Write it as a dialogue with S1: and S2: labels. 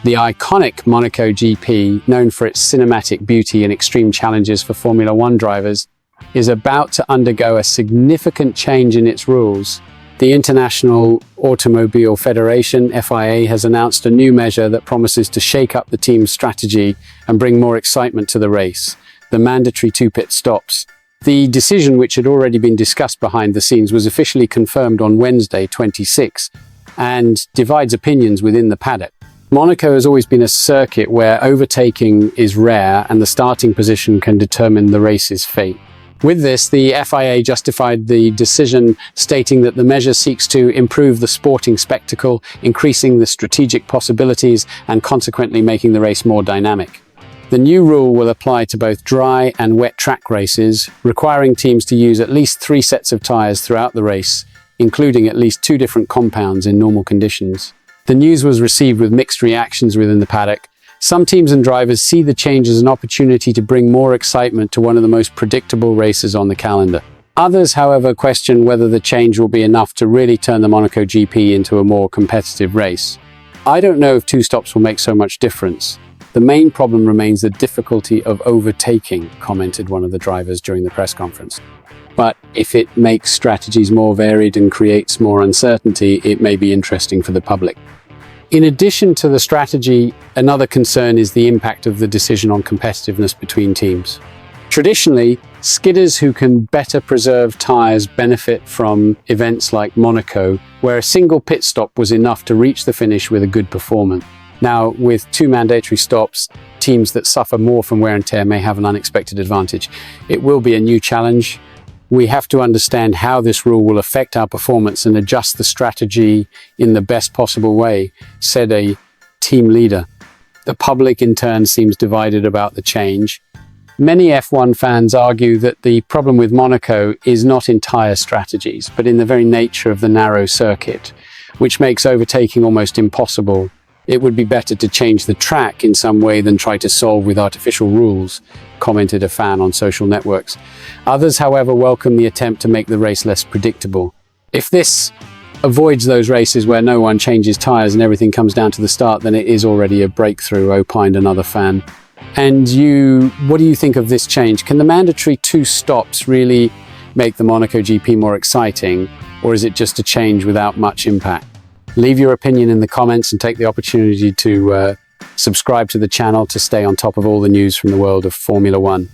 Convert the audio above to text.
S1: The iconic Monaco GP, known for its cinematic beauty and extreme challenges for Formula One drivers, is about to undergo a significant change in its rules. The International Automobile Federation, FIA, has announced a new measure that promises to shake up the team's strategy and bring more excitement to the race: the mandatory 2 pit stops. The decision, which had already been discussed behind the scenes, was officially confirmed on Wednesday, 26, and divides opinions within the paddock. Monaco has always been a circuit where overtaking is rare and the starting position can determine the race's fate. With this, the FIA justified the decision, stating that the measure seeks to improve the sporting spectacle, increasing the strategic possibilities, and consequently making the race more dynamic. The new rule will apply to both dry and wet track races, requiring teams to use at least 3 sets of tyres throughout the race, including at least 2 different compounds in normal conditions. The news was received with mixed reactions within the paddock. Some teams and drivers see the change as an opportunity to bring more excitement to one of the most predictable races on the calendar. Others, however, question whether the change will be enough to really turn the Monaco GP into a more competitive race. I don't know if 2 stops will make so much difference. The main problem remains the difficulty of overtaking, commented one of the drivers during the press conference. But if it makes strategies more varied and creates more uncertainty, it may be interesting for the public. In addition to the strategy, another concern is the impact of the decision on competitiveness between teams. Traditionally, skidders who can better preserve tyres benefit from events like Monaco, where a single pit stop was enough to reach the finish with a good performance. Now, with 2 mandatory stops, teams that suffer more from wear and tear may have an unexpected advantage. It will be a new challenge. We have to understand how this rule will affect our performance and adjust the strategy in the best possible way, said a team leader. The public, in turn, seems divided about the change. Many F1 fans argue that the problem with Monaco is not in tyre strategies, but in the very nature of the narrow circuit, which makes overtaking almost impossible. It would be better to change the track in some way than try to solve with artificial rules, commented a fan on social networks. Others, however, welcome the attempt to make the race less predictable. If this avoids those races where no one changes tyres and everything comes down to the start, then it is already a breakthrough, opined another fan. And what do you think of this change? Can the mandatory 2 stops really make the Monaco GP more exciting, or is it just a change without much impact? Leave your opinion in the comments and take the opportunity to subscribe to the channel to stay on top of all the news from the world of Formula One.